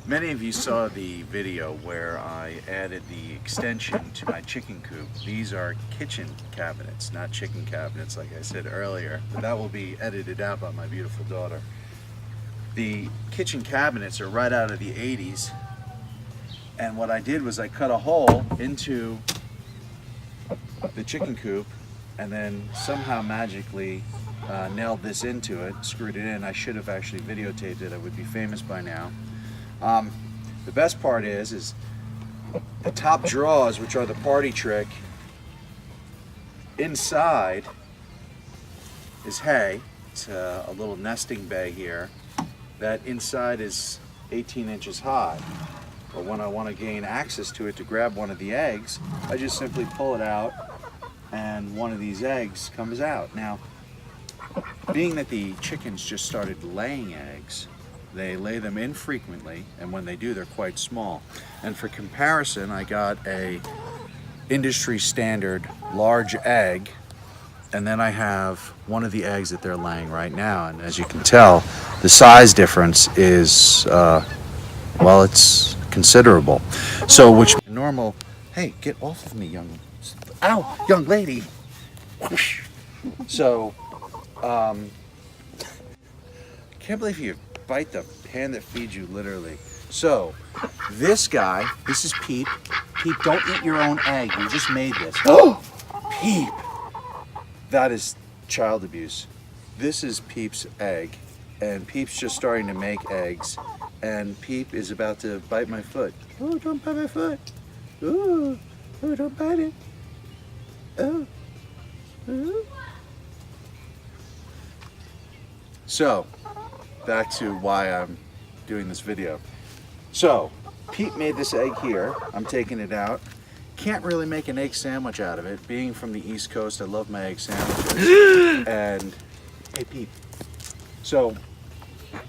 Many of you saw the video where I added the extension to my chicken coop. These are kitchen cabinets, not chicken cabinets like I said earlier, but that will be edited out by my beautiful daughter. The kitchen cabinets are right out of the 80s, and what I did was I cut a hole into the chicken coop and then somehow magically nailed this into it, screwed it in. I should have actually videotaped it. I would be famous by now. The best part is the top drawers, which are the party trick. Inside is hay. It's a little nesting bay here. That inside is 18 inches high. But when I want to gain access to it to grab one of the eggs, I just simply pull it out and one of these eggs comes out. Now, being that the chickens just started laying eggs, they lay them infrequently, and when they do, they're quite small. And for comparison, I got a industry standard large egg, and then I have one of the eggs that they're laying right now. And as you can tell, the size difference is, well, it's considerable. So, which normal, hey, get off of me, young lady. So, can't believe you bite the hand that feeds you, literally. So, this guy, this is Peep. Peep, don't eat your own egg. You just made this. Oh, Peep. That is child abuse. This is Peep's egg, and Peep's just starting to make eggs, and Peep is about to bite my foot. Oh, don't bite my foot. Oh, don't bite it. Oh. So, back to why I'm doing this video. So, Pete made this egg here. I'm taking it out. Can't really make an egg sandwich out of it. Being from the East Coast, I love my egg sandwiches. And, hey Pete. So,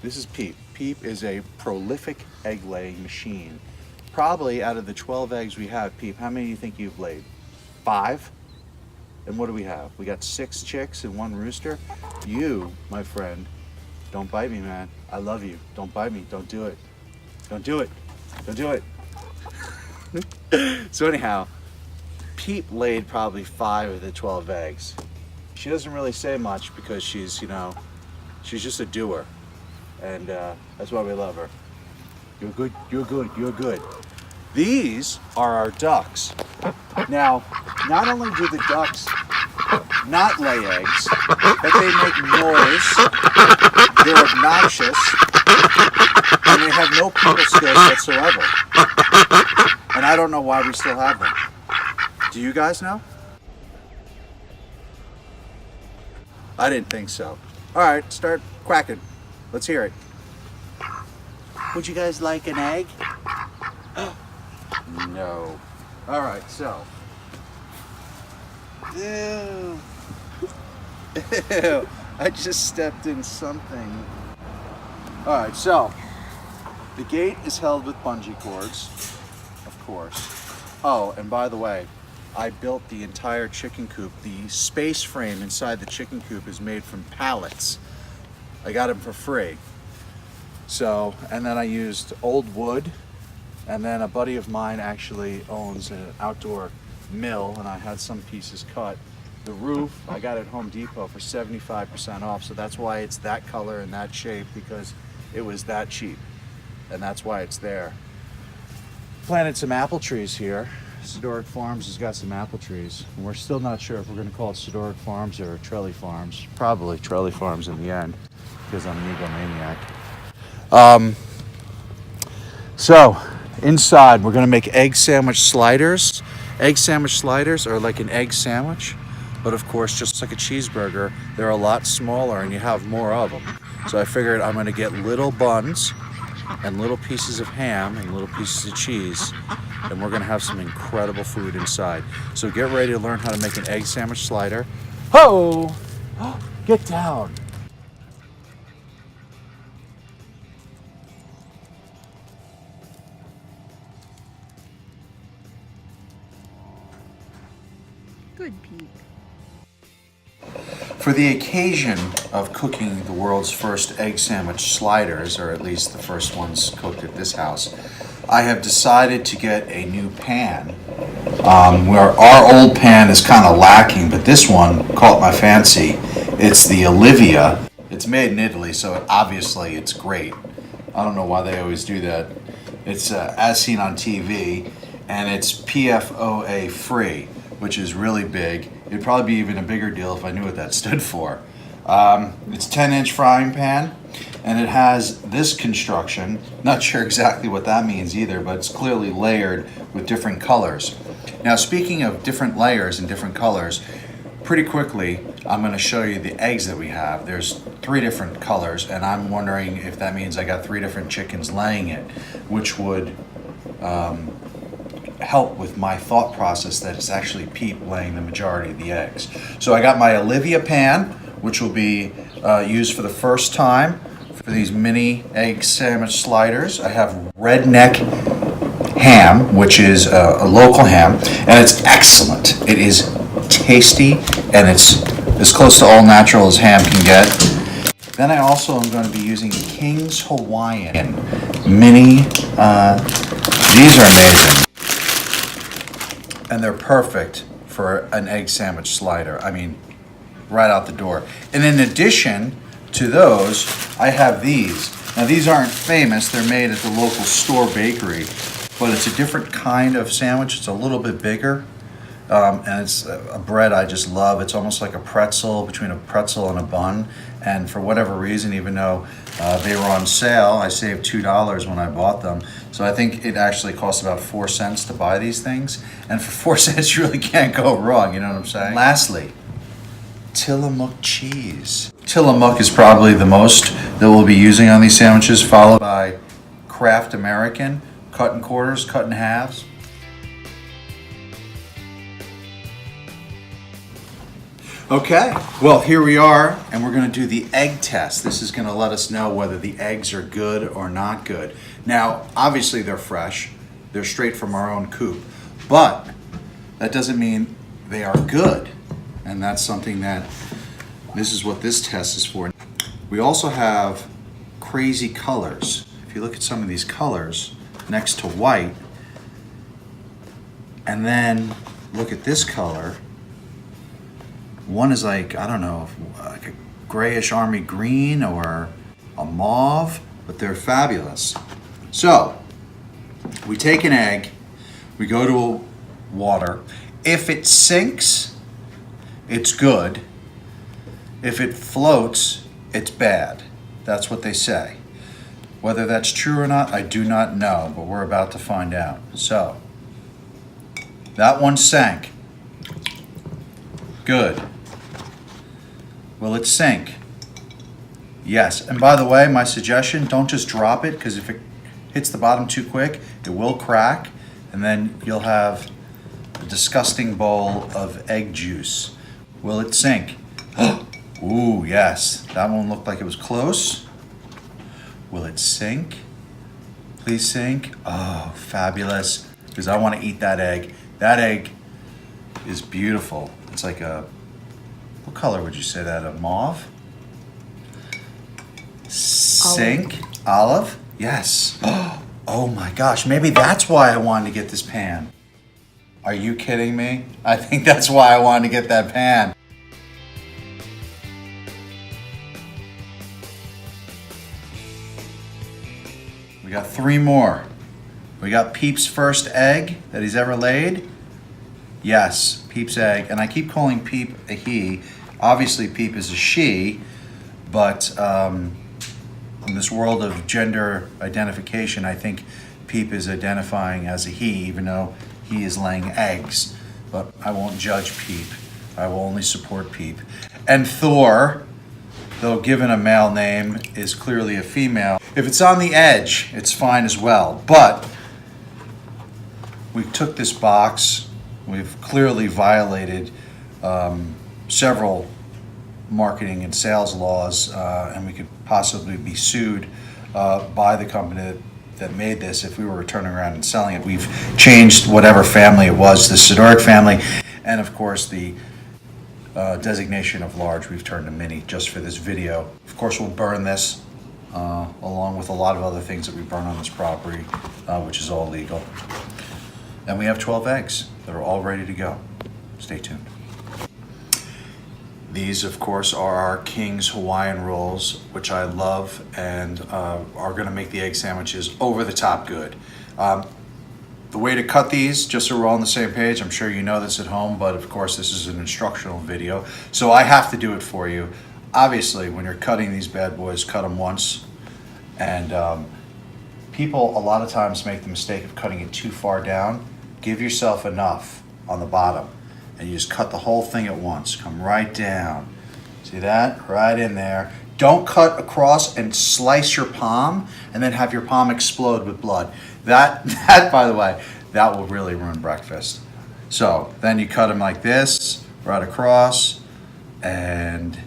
this is Pete. Pete is a prolific egg laying machine. Probably out of the 12 eggs we have, Pete, how many do you think you've laid? 5? And what do we have? We got 6 chicks and 1 rooster. You, my friend, don't bite me, man. I love you. Don't bite me. Don't do it. Don't do it. Don't do it. So anyhow, Peep laid probably 5 of the 12 eggs. She doesn't really say much because she's, she's just a doer. And that's why we love her. You're good, you're good, you're good. These are our ducks. Now, not only do the ducks not lay eggs, but they make noise, they're obnoxious, and they have no people skills whatsoever. And I don't know why we still have them. Do you guys know? I didn't think so. All right, start quacking. Let's hear it. Would you guys like an egg? No. All right, so. Ew. Ew. I just stepped in something. All right, so the gate is held with bungee cords, of course. Oh, and by the way, I built the entire chicken coop. The space frame inside the chicken coop is made from pallets. I got them for free. So, and then I used old wood, and then a buddy of mine actually owns an outdoor mill, and I had some pieces cut. The roof, I got at Home Depot for 75% off, so that's why it's that color and that shape, because it was that cheap, and that's why it's there. Planted some apple trees here. Sidoric Farms has got some apple trees, and we're still not sure if we're going to call it Sidoric Farms or Trelly Farms. Probably Trelly Farms in the end, because I'm an egomaniac. So, inside we're going to make egg sandwich sliders. Egg sandwich sliders are like an egg sandwich, but of course, just like a cheeseburger, they're a lot smaller and you have more of them. So I figured I'm going to get little buns and little pieces of ham and little pieces of cheese, and we're going to have some incredible food inside. So get ready to learn how to make an egg sandwich slider. Ho! Get down! Good Pete. For the occasion of cooking the world's first egg sandwich sliders, or at least the first ones cooked at this house, I have decided to get a new pan. Where our old pan is kind of lacking, but this one caught my fancy. It's the Olivia. It's made in Italy, so obviously it's great. I don't know why they always do that. It's as seen on TV, and it's PFOA free, which is really big. It'd probably be even a bigger deal if I knew what that stood for. It's 10-inch frying pan, and it has this construction. Not sure exactly what that means either, but it's clearly layered with different colors. Now, speaking of different layers and different colors, pretty quickly, I'm going to show you the eggs that we have. There's 3 different colors, and I'm wondering if that means I got 3 different chickens laying it, which would help with my thought process that it's actually Peep laying the majority of the eggs. So I got my Olivia pan, which will be used for the first time for these mini egg sandwich sliders. I have Redneck ham, which is a local ham, and it's excellent. It is tasty, and it's as close to all natural as ham can get. Then I also am going to be using King's Hawaiian mini. These are amazing, and they're perfect for an egg sandwich slider. I mean, right out the door. And in addition to those, I have these. Now, these aren't famous. They're made at the local store bakery, but it's a different kind of sandwich. It's a little bit bigger, and it's a bread I just love. It's almost like a pretzel, between a pretzel and a bun. And for whatever reason, even though they were on sale, I saved $2 when I bought them. So I think it actually costs about 4 cents to buy these things. And for 4 cents, you really can't go wrong, you know what I'm saying? Lastly, Tillamook cheese. Tillamook is probably the most that we'll be using on these sandwiches, followed by Kraft American, cut in quarters, cut in halves. Okay, well, here we are, and we're going to do the egg test. This is going to let us know whether the eggs are good or not good. Now, obviously they're fresh. They're straight from our own coop. But that doesn't mean they are good. And that's something that, this is what this test is for. We also have crazy colors. If you look at some of these colors next to white, and then look at this color. One is like, I don't know, like a grayish army green or a mauve, but they're fabulous. So, we take an egg, we go to water. If it sinks, it's good. If it floats, it's bad. That's what they say. Whether that's true or not, I do not know, but we're about to find out. So, that one sank. Good. Will it sink? Yes. And by the way, my suggestion, don't just drop it, because if it hits the bottom too quick, it will crack, and then you'll have a disgusting bowl of egg juice. Will it sink? Ooh, yes. That one looked like it was close. Will it sink? Please sink. Oh, fabulous. Because I want to eat that egg. That egg is beautiful. It's like a, what color would you say that? A mauve? Sink? Olive? Yes. Oh my gosh, maybe that's why I wanted to get this pan. Are you kidding me? I think that's why I wanted to get that pan. We got 3 more. We got Peep's first egg that he's ever laid. Yes, Peep's egg. And I keep calling Peep a he. Obviously, Peep is a she, but in this world of gender identification, I think Peep is identifying as a he, even though he is laying eggs. But I won't judge Peep. I will only support Peep. And Thor, though given a male name, is clearly a female. If it's on the edge, it's fine as well. But we took this box. We've clearly violated several marketing and sales laws, and we could possibly be sued by the company that made this if we were turning around and selling it. We've changed whatever family it was, the Sidoric family, and of course the designation of large, we've turned to mini just for this video. Of course, we'll burn this along with a lot of other things that we burn on this property, which is all legal. And we have 12 eggs that are all ready to go. Stay tuned. These, of course, are our King's Hawaiian rolls, which I love, and are gonna make the egg sandwiches over the top good. The way to cut these, just so we're all on the same page, I'm sure you know this at home, but of course this is an instructional video, so I have to do it for you. Obviously, when you're cutting these bad boys, cut them once. And people a lot of times make the mistake of cutting it too far down. Give yourself enough on the bottom, and you just cut the whole thing at once. Come right down. See that? Right in there. Don't cut across and slice your palm and then have your palm explode with blood. That, by the way, that will really ruin breakfast. So then you cut them like this, right across, and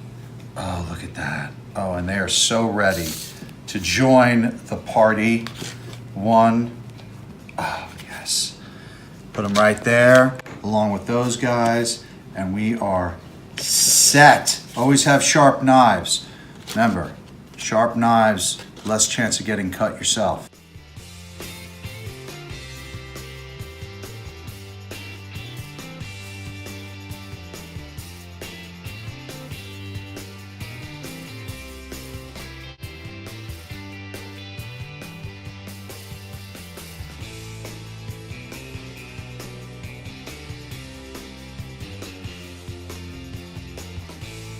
oh, look at that. Oh, and they are so ready to join the party. One, oh yes. Put them right there, along with those guys, and we are set. Always have sharp knives. Remember, sharp knives, less chance of getting cut yourself.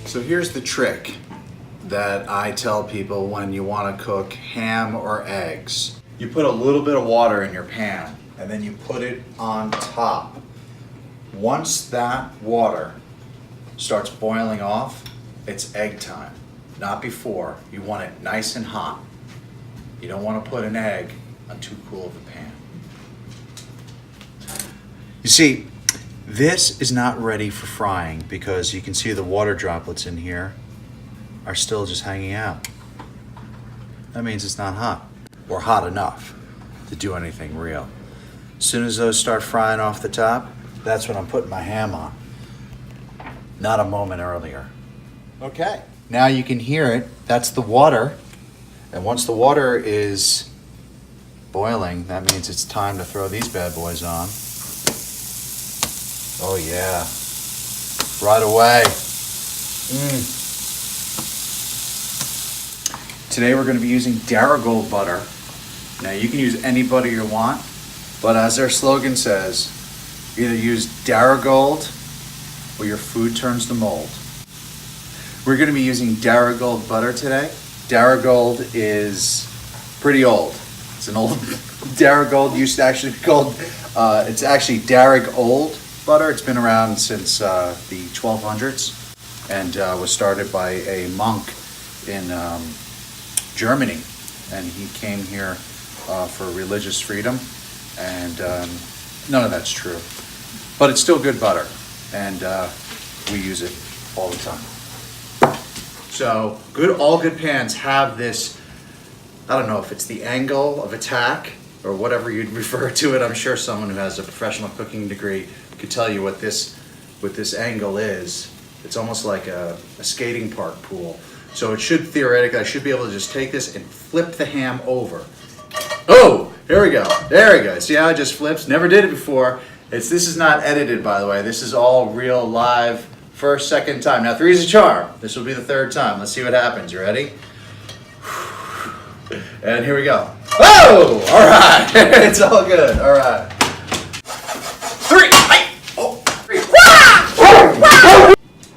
So here's the trick that I tell people when you want to cook ham or eggs. You put a little bit of water in your pan and then you put it on top. Once that water starts boiling off, it's egg time, not before. You want it nice and hot. You don't want to put an egg on too cool of a pan. You see, this is not ready for frying because you can see the water droplets in here are still just hanging out. That means it's not hot or hot enough to do anything real. As soon as those start frying off the top, that's when I'm putting my ham on. Not a moment earlier. Okay, now you can hear it. That's the water. And once the water is boiling, that means it's time to throw these bad boys on. Oh yeah, right away. Today we're going to be using Bitterrroot butter. Now you can use any butter you want, but as their slogan says, either use Bitterrroot or your food turns to mold. We're going to be using Bitterrroot butter today. Bitterrroot is pretty old. It's an old Bitterrroot used to actually be called, it's actually Darrig Old butter. It's been around since the 1200s and was started by a monk in Germany, and he came here for religious freedom, and none of that's true, but it's still good butter, and we use it all the time. So all good pans have this, I don't know if it's the angle of attack or whatever you'd refer to it. I'm sure someone who has a professional cooking degree could tell you what this angle is. It's almost like a skating park pool. So it should theoretically, I should be able to just take this and flip the ham over. Oh, here we go. There we go. See how it just flips? Never did it before. This is not edited, by the way. This is all real, live, first, second time. Now 3's a charm. This will be the 3rd time. Let's see what happens. You ready? And here we go. Oh, all right. It's all good. All right. 3.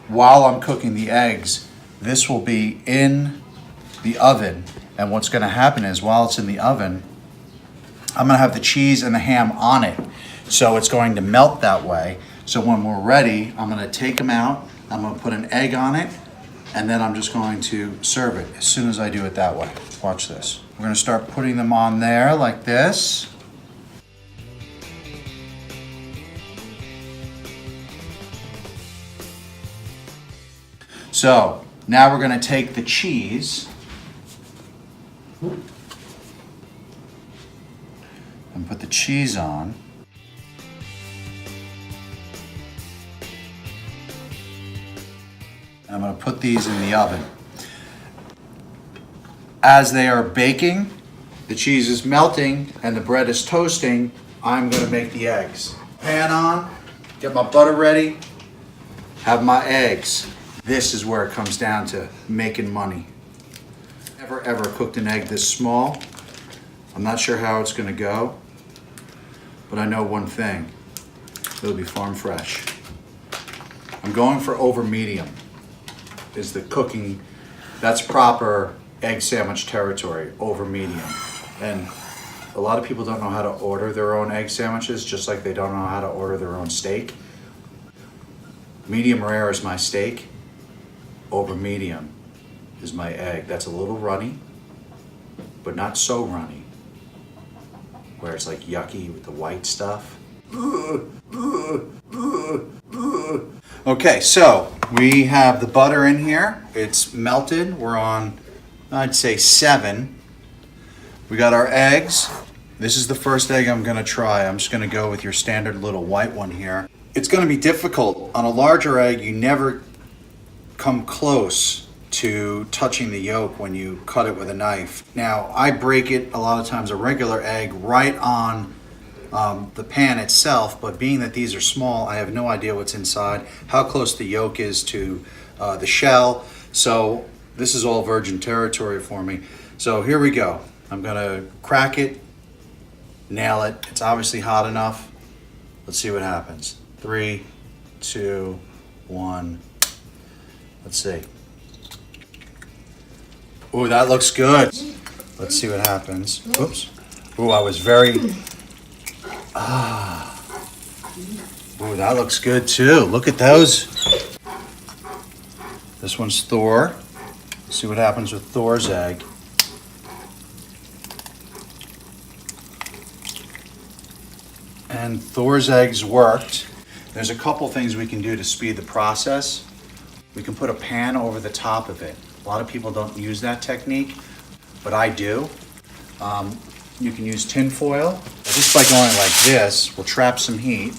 While I'm cooking the eggs, this will be in the oven. And what's going to happen is while it's in the oven, I'm going to have the cheese and the ham on it. So it's going to melt that way. So when we're ready, I'm going to take them out. I'm going to put an egg on it. And then I'm just going to serve it as soon as I do it that way. Watch this. We're going to start putting them on there like this. So now we're going to take the cheese and put the cheese on. I'm gonna put these in the oven. As they are baking, the cheese is melting and the bread is toasting, I'm gonna make the eggs. Pan on, get my butter ready, have my eggs. This is where it comes down to making money. Never ever cooked an egg this small. I'm not sure how it's gonna go, but I know one thing, it'll be farm fresh. I'm going for over medium, is the cooking, that's proper egg sandwich territory, over medium. And a lot of people don't know how to order their own egg sandwiches, just like they don't know how to order their own steak. Medium rare is my steak, over medium is my egg. That's a little runny, but not so runny, where it's like yucky with the white stuff. Okay, so we have the butter in here. It's melted. We're on, I'd say 7. We got our eggs. This is the first egg I'm gonna try. I'm just gonna go with your standard little white one here. It's gonna be difficult. On a larger egg, you never come close to touching the yolk when you cut it with a knife. Now, I break it a lot of times, a regular egg, right on the pan itself, but being that these are small, I have no idea what's inside, how close the yolk is to the shell. So this is all virgin territory for me. So here we go. I'm gonna crack it, nail it. It's obviously hot enough. Let's see what happens. 3, 2, 1. Let's see. Ooh, that looks good. Let's see what happens. Oops. Ooh, I was very... Ooh, that looks good too. Look at those. This one's Thor. Let's see what happens with Thor's egg. And Thor's eggs worked. There's a couple things we can do to speed the process. We can put a pan over the top of it. A lot of people don't use that technique, but I do. You can use tin foil. Just by going like this, we'll trap some heat.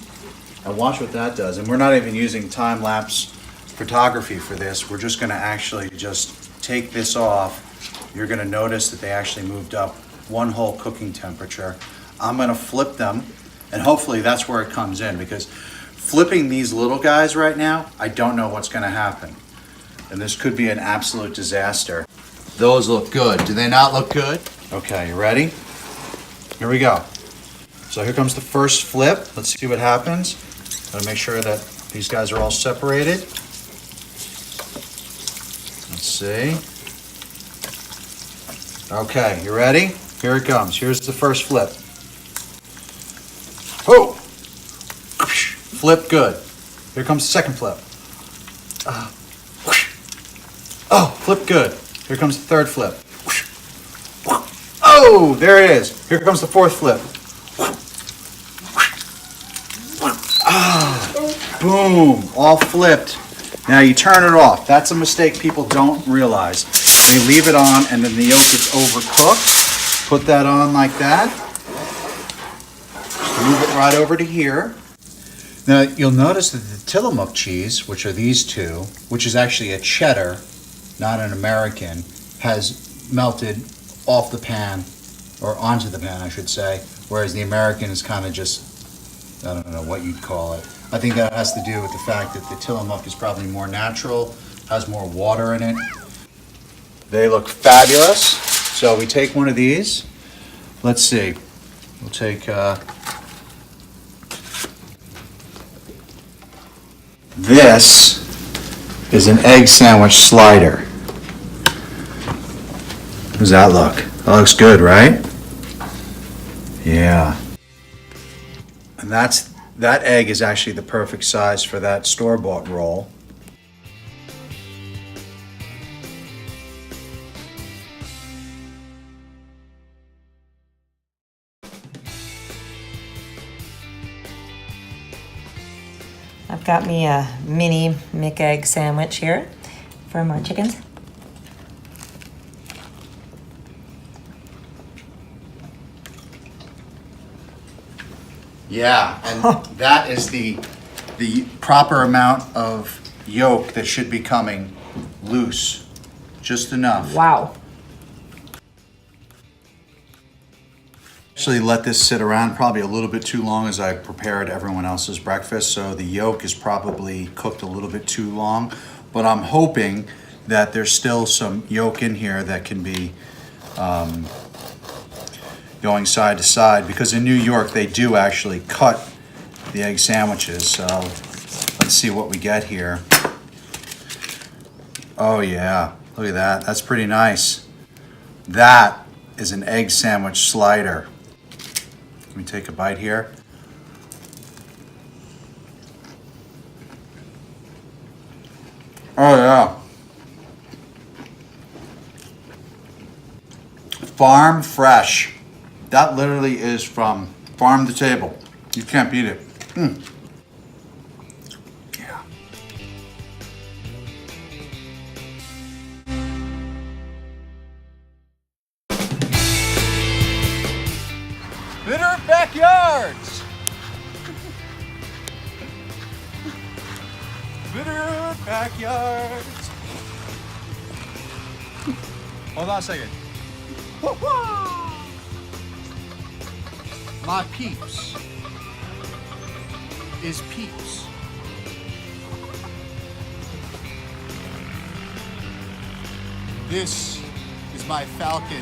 And watch what that does. And we're not even using time-lapse photography for this. We're just gonna actually just take this off. You're gonna notice that they actually moved up 1 whole cooking temperature. I'm gonna flip them, and hopefully that's where it comes in, because flipping these little guys right now, I don't know what's gonna happen. And this could be an absolute disaster. Those look good. Do they not look good? Okay, you ready? Here we go. So here comes the first flip. Let's see what happens. Gotta make sure that these guys are all separated. Let's see. Okay, you ready? Here it comes. Here's the first flip. Oh! Flip good. Here comes the second flip. Oh, flip good. Here comes the third flip. Oh, there it is. Here comes the fourth flip. Boom, all flipped. Now you turn it off. That's a mistake people don't realize. They leave it on and then the yolk gets overcooked. Put that on like that. Move it right over to here. Now you'll notice that the Tillamook cheese, which are these two, which is actually a cheddar, not an American, has melted off the pan, or onto the pan I should say, whereas the American is kind of just, I don't know what you'd call it. I think that has to do with the fact that the Tillamook is probably more natural, has more water in it. They look fabulous. So we take one of these. Let's see. We'll take this is an egg sandwich slider. How does that look? That looks good, right? Yeah. And that egg is actually the perfect size for that store-bought roll. I've got me a mini McEgg sandwich here for my chickens. Yeah, and that is the proper amount of yolk that should be coming loose, just enough. Wow. Actually let this sit around probably a little bit too long as I prepared everyone else's breakfast, so the yolk is probably cooked a little bit too long, but I'm hoping that there's still some yolk in here that can be going side to side, because in New York they do actually cut the egg sandwiches. So let's see what we get here. Oh yeah, look at that. That's pretty nice. That is an egg sandwich slider. Let me take a bite here. Oh yeah. Farm fresh. That literally is from farm to table. You can't beat it. Yeah. Bitterrroot backyards. Bitterrroot backyards. Hold on a second. My peeps is peeps. This is my falcon.